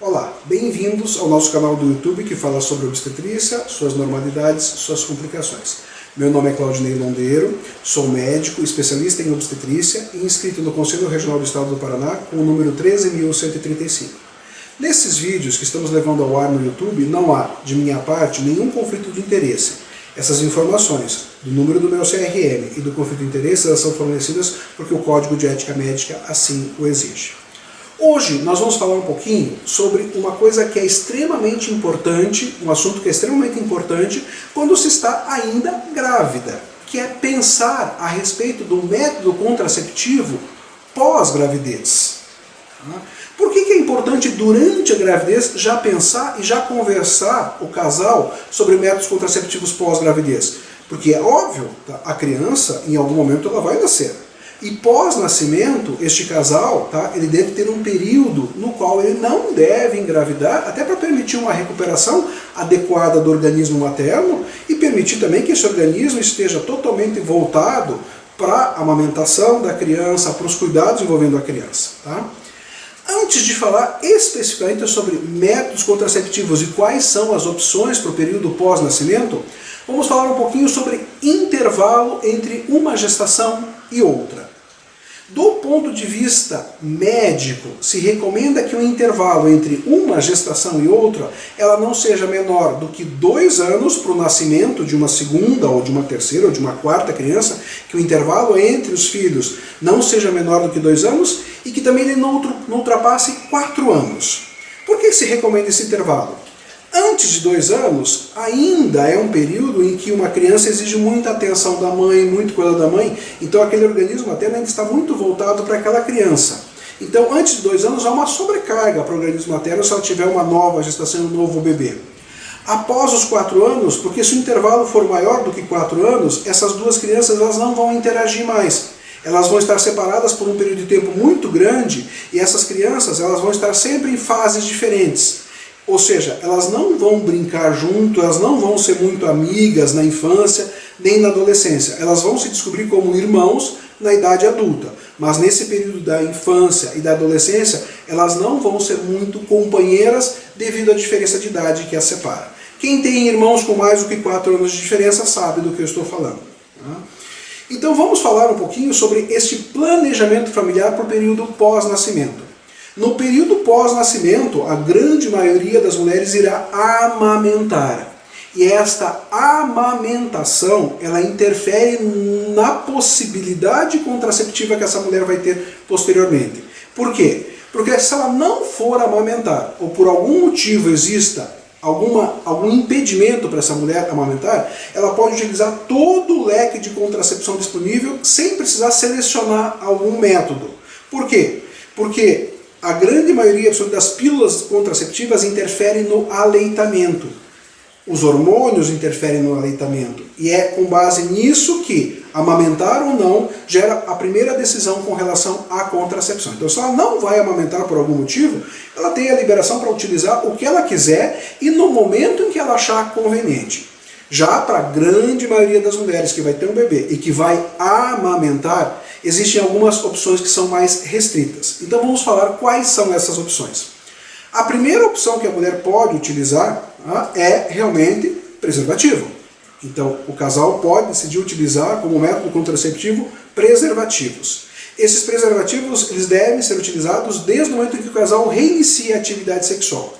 Olá, bem-vindos ao nosso canal do YouTube que fala sobre obstetrícia, suas normalidades, suas complicações. Meu nome é Claudinei Londeiro, sou médico, especialista em obstetrícia e inscrito no Conselho Regional do Estado do Paraná com o número 13.135. Nesses vídeos que estamos levando ao ar no YouTube, não há, de minha parte, nenhum conflito de interesse. Essas informações do número do meu CRM e do conflito de interesse elas são fornecidas porque o Código de Ética Médica assim o exige. Hoje nós vamos falar um pouquinho sobre uma coisa que é extremamente importante, um assunto que é extremamente importante quando se está ainda grávida, que é pensar a respeito do método contraceptivo pós-gravidez. Por que é importante durante a gravidez já pensar e já conversar o casal sobre métodos contraceptivos pós-gravidez? Porque é óbvio, a criança em algum momento ela vai nascer. E pós-nascimento, este casal, ele deve ter um período no qual ele não deve engravidar, até para permitir uma recuperação adequada do organismo materno e permitir também que esse organismo esteja totalmente voltado para a amamentação da criança, para os cuidados envolvendo a criança. Antes de falar especificamente sobre métodos contraceptivos e quais são as opções para o período pós-nascimento, vamos falar um pouquinho sobre intervalo entre uma gestação e outra. Do ponto de vista médico, se recomenda que o intervalo entre uma gestação e outra ela não seja menor do que 2 anos para o nascimento de uma segunda, ou de uma terceira, ou de uma quarta criança, que o intervalo entre os filhos não seja menor do que 2 anos e que também ele não ultrapasse 4 anos. Por que se recomenda esse intervalo? Antes de 2 anos, ainda é um período em que uma criança exige muita atenção da mãe, muito cuidado da mãe, então aquele organismo materno ainda está muito voltado para aquela criança. Então, antes de 2 anos, há uma sobrecarga para o organismo materno se ela tiver uma nova gestação, um novo bebê. Após os 4 anos, porque se o intervalo for maior do que 4 anos, essas duas crianças elas não vão interagir mais. Elas vão estar separadas por um período de tempo muito grande e essas crianças elas vão estar sempre em fases diferentes. Ou seja, elas não vão brincar junto, elas não vão ser muito amigas na infância, nem na adolescência. Elas vão se descobrir como irmãos na idade adulta. Mas nesse período da infância e da adolescência, elas não vão ser muito companheiras devido à diferença de idade que as separa. Quem tem irmãos com mais do que 4 anos de diferença sabe do que eu estou falando. Então vamos falar um pouquinho sobre este planejamento familiar para o período pós-nascimento. No período pós-nascimento, a grande maioria das mulheres irá amamentar. E esta amamentação, ela interfere na possibilidade contraceptiva que essa mulher vai ter posteriormente. Por quê? Porque se ela não for amamentar, ou por algum motivo exista algum impedimento para essa mulher amamentar, ela pode utilizar todo o leque de contracepção disponível sem precisar selecionar algum método. Por quê? Porque a grande maioria das pílulas contraceptivas interferem no aleitamento. Os hormônios interferem no aleitamento. E é com base nisso que amamentar ou não gera a primeira decisão com relação à contracepção. Então, se ela não vai amamentar por algum motivo, ela tem a liberação para utilizar o que ela quiser e no momento em que ela achar conveniente. Já para a grande maioria das mulheres que vai ter um bebê e que vai amamentar, existem algumas opções que são mais restritas. Então vamos falar quais são essas opções. A primeira opção que a mulher pode utilizar é realmente preservativo. Então o casal pode decidir utilizar como método contraceptivo preservativos. Esses preservativos eles devem ser utilizados desde o momento em que o casal reinicia a atividade sexual.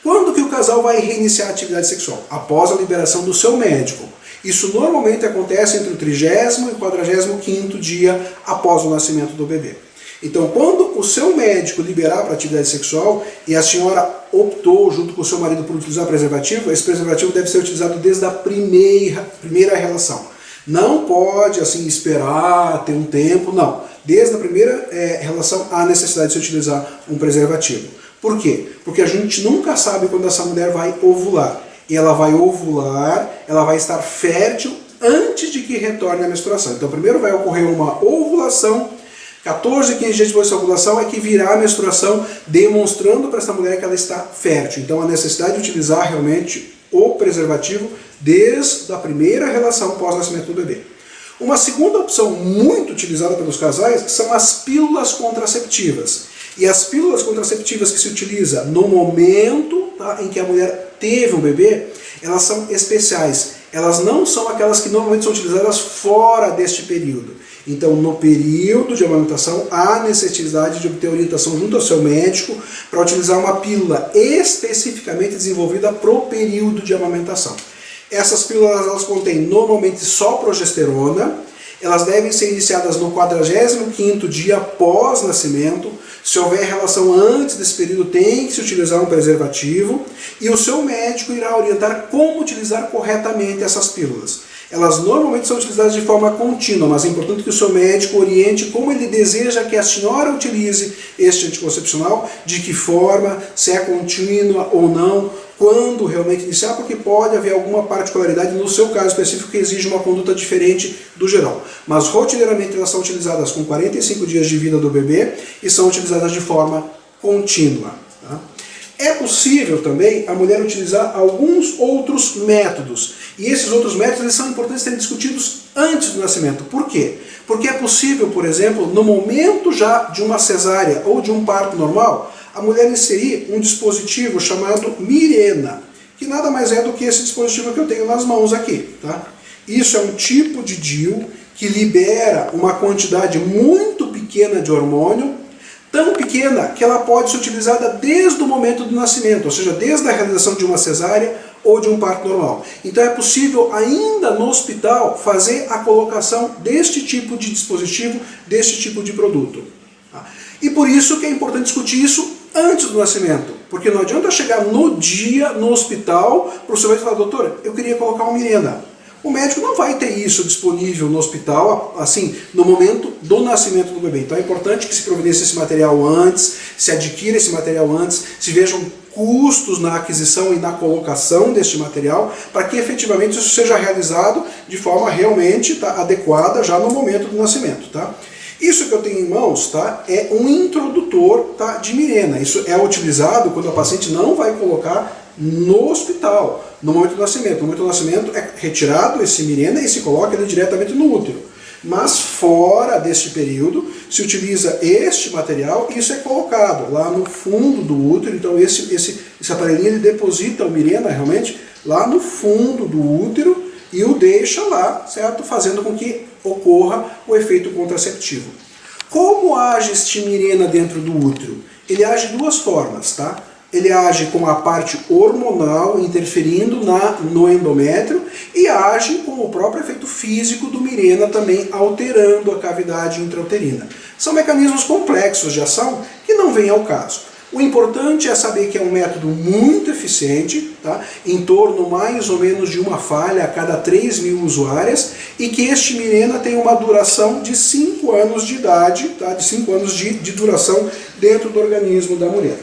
Quando que o casal vai reiniciar a atividade sexual? Após a liberação do seu médico. Isso normalmente acontece entre o 30º e 45º dia após o nascimento do bebê. Então, quando o seu médico liberar para a atividade sexual e a senhora optou, junto com o seu marido, por utilizar preservativo, esse preservativo deve ser utilizado desde a primeira relação. Não pode, assim, esperar, ter um tempo, não. Desde a primeira relação há necessidade de se utilizar um preservativo. Por quê? Porque a gente nunca sabe quando essa mulher vai ovular. E ela vai ovular, ela vai estar fértil antes de que retorne a menstruação. Então primeiro vai ocorrer uma ovulação, 14, 15 dias depois dessa ovulação é que virá a menstruação, demonstrando para essa mulher que ela está fértil. Então a necessidade de utilizar realmente o preservativo desde a primeira relação pós-nascimento do bebê. Uma segunda opção muito utilizada pelos casais são as pílulas contraceptivas. E as pílulas contraceptivas que se utiliza no momento, tá, em que a mulher teve um bebê, elas são especiais. Elas não são aquelas que normalmente são utilizadas fora deste período. Então, no período de amamentação, há necessidade de obter orientação junto ao seu médico para utilizar uma pílula especificamente desenvolvida para o período de amamentação. Essas pílulas elas contêm normalmente só progesterona. Elas devem ser iniciadas no 45º dia após nascimento. Se houver relação antes desse período, tem que se utilizar um preservativo. E o seu médico irá orientar como utilizar corretamente essas pílulas. Elas normalmente são utilizadas de forma contínua, mas é importante que o seu médico oriente como ele deseja que a senhora utilize este anticoncepcional, de que forma, se é contínua ou não, quando realmente iniciar, porque pode haver alguma particularidade no seu caso específico que exige uma conduta diferente do geral. Mas rotineiramente elas são utilizadas com 45 dias de vida do bebê e são utilizadas de forma contínua. Tá? É possível também a mulher utilizar alguns outros métodos. E esses outros métodos eles são importantes serem discutidos antes do nascimento. Por quê? Porque é possível, por exemplo, no momento já de uma cesárea ou de um parto normal, a mulher inserir um dispositivo chamado Mirena, que nada mais é do que esse dispositivo que eu tenho nas mãos aqui. Tá? Isso é um tipo de DIU que libera uma quantidade muito pequena de hormônio, tão pequena que ela pode ser utilizada desde o momento do nascimento, ou seja, desde a realização de uma cesárea ou de um parto normal. Então é possível ainda no hospital fazer a colocação deste tipo de dispositivo, deste tipo de produto. E por isso que é importante discutir isso antes do nascimento, porque não adianta chegar no dia no hospital para o seu médico falar: doutor, eu queria colocar uma Mirena. O médico não vai ter isso disponível no hospital, assim, no momento do nascimento do bebê. Então é importante que se providencie esse material antes, se adquira esse material antes, se vejam custos na aquisição e na colocação deste material, para que efetivamente isso seja realizado de forma realmente adequada já no momento do nascimento. Tá? Isso que eu tenho em mãos, tá, é um introdutor, tá, de Mirena. Isso é utilizado quando a paciente não vai colocar no hospital, no momento do nascimento. No momento do nascimento é retirado esse Mirena e se coloca ele diretamente no útero. Mas fora deste período se utiliza este material e isso é colocado lá no fundo do útero. Então esse aparelhinho ele deposita o Mirena realmente lá no fundo do útero e o deixa lá, certo? Fazendo com que ocorra o efeito contraceptivo. Como age este Mirena dentro do útero? Ele age de duas formas, tá? Ele age com a parte hormonal interferindo no endométrio e age com o próprio efeito físico do Mirena também alterando a cavidade intrauterina. São mecanismos complexos de ação que não vêm ao caso. O importante é saber que é um método muito eficiente, tá? Em torno mais ou menos de uma falha a cada 3.000 usuárias, e que este Mirena tem uma duração de 5 anos de idade, tá? De 5 anos de duração dentro do organismo da mulher.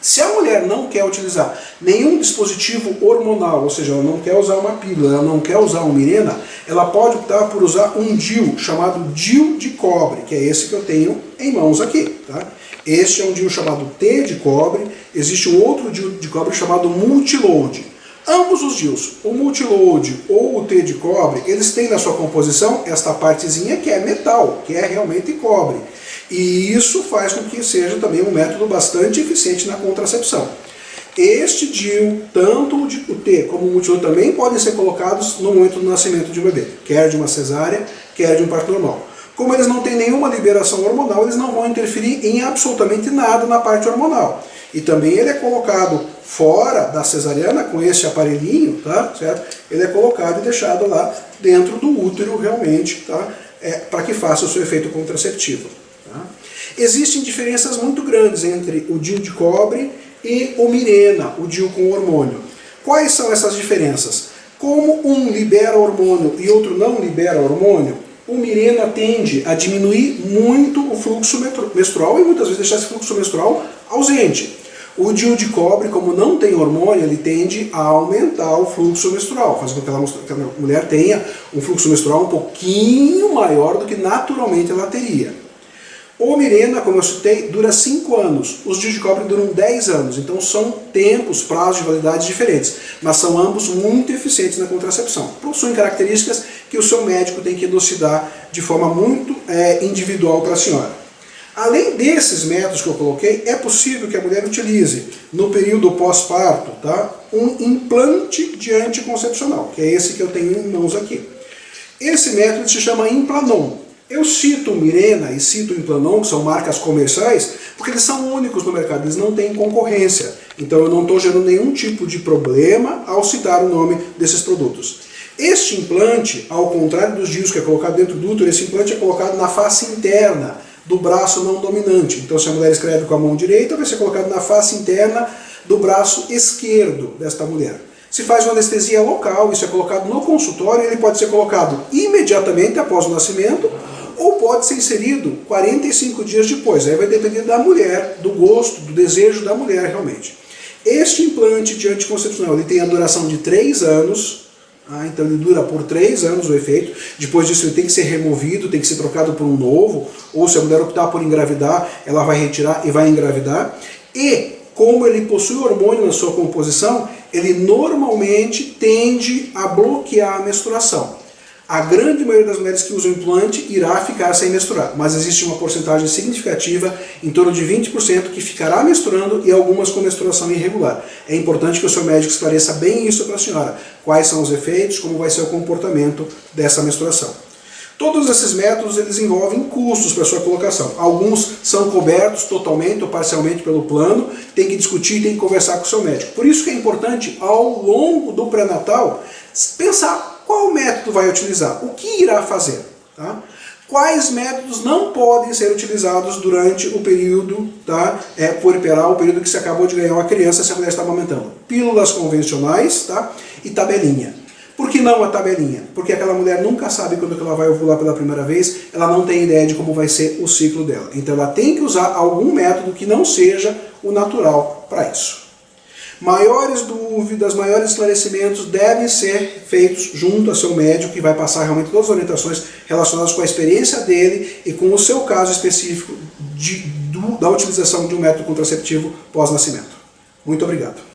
Se a mulher não quer utilizar nenhum dispositivo hormonal, ou seja, ela não quer usar uma pílula, ela não quer usar um Mirena, ela pode optar por usar um DIU, chamado DIU de cobre, que é esse que eu tenho em mãos aqui. Tá? Este é um DIU chamado T de cobre, existe um outro DIU de cobre chamado Multiload. Ambos os DIUs, o Multiload ou o T de cobre, eles têm na sua composição esta partezinha que é metal, que é realmente cobre. E isso faz com que seja também um método bastante eficiente na contracepção. Este DIU, tanto o T como o Multiload, também podem ser colocados no momento do nascimento de um bebê, quer de uma cesárea, quer de um parto normal. Como eles não têm nenhuma liberação hormonal, eles não vão interferir em absolutamente nada na parte hormonal. E também ele é colocado fora da cesariana com esse aparelhinho, tá? Certo? Ele é colocado e deixado lá dentro do útero realmente, tá? Para que faça o seu efeito contraceptivo. Tá? Existem diferenças muito grandes entre o DIU de cobre e o Mirena, o DIU com hormônio. Quais são essas diferenças? Como um libera hormônio e outro não libera hormônio, o Mirena tende a diminuir muito o fluxo menstrual e muitas vezes deixar esse fluxo menstrual ausente. O DIU de cobre, como não tem hormônio, ele tende a aumentar o fluxo menstrual, fazendo com que a mulher tenha um fluxo menstrual um pouquinho maior do que naturalmente ela teria. O Mirena, como eu citei, dura 5 anos, os DIU de cobre duram 10 anos, então são tempos, prazos de validade diferentes, mas são ambos muito eficientes na contracepção. Possuem características que o seu médico tem que elucidar de forma muito individual para a senhora. Além desses métodos que eu coloquei, é possível que a mulher utilize, no período pós-parto, tá, um implante de anticoncepcional, que é esse que eu tenho em mãos aqui. Esse método se chama Implanon. Eu cito Mirena e cito Implanon, que são marcas comerciais, porque eles são únicos no mercado, eles não têm concorrência. Então eu não estou gerando nenhum tipo de problema ao citar o nome desses produtos. Este implante, ao contrário dos DIUs que é colocado dentro do útero, esse implante é colocado na face interna do braço não dominante. Então se a mulher escreve com a mão direita, vai ser colocado na face interna do braço esquerdo desta mulher. Se faz uma anestesia local, isso é colocado no consultório, ele pode ser colocado imediatamente após o nascimento, ou pode ser inserido 45 dias depois. Aí vai depender da mulher, do gosto, do desejo da mulher realmente. Este implante de anticoncepcional, ele tem a duração de 3 anos, então ele dura por 3 anos o efeito. Depois disso ele tem que ser removido, tem que ser trocado por um novo, ou se a mulher optar por engravidar, ela vai retirar e vai engravidar. E como ele possui hormônio na sua composição, ele normalmente tende a bloquear a menstruação. A grande maioria das mulheres que usam implante irá ficar sem menstruar, mas existe uma porcentagem significativa, em torno de 20%, que ficará menstruando e algumas com menstruação irregular. É importante que o seu médico esclareça bem isso para a senhora, quais são os efeitos, como vai ser o comportamento dessa menstruação. Todos esses métodos eles envolvem custos para sua colocação. Alguns são cobertos totalmente ou parcialmente pelo plano, tem que discutir, tem que conversar com o seu médico. Por isso que é importante, ao longo do pré-natal, pensar qual método vai utilizar, o que irá fazer. Tá? Quais métodos não podem ser utilizados durante o período puerperal, o período que se acabou de ganhar uma criança se a mulher está amamentando. Pílulas convencionais, tá? E tabelinha. Por que não a tabelinha? Porque aquela mulher nunca sabe quando ela vai ovular pela primeira vez, ela não tem ideia de como vai ser o ciclo dela. Então ela tem que usar algum método que não seja o natural para isso. Maiores dúvidas, maiores esclarecimentos devem ser feitos junto ao seu médico, que vai passar realmente todas as orientações relacionadas com a experiência dele e com o seu caso específico da utilização de um método contraceptivo pós-nascimento. Muito obrigado.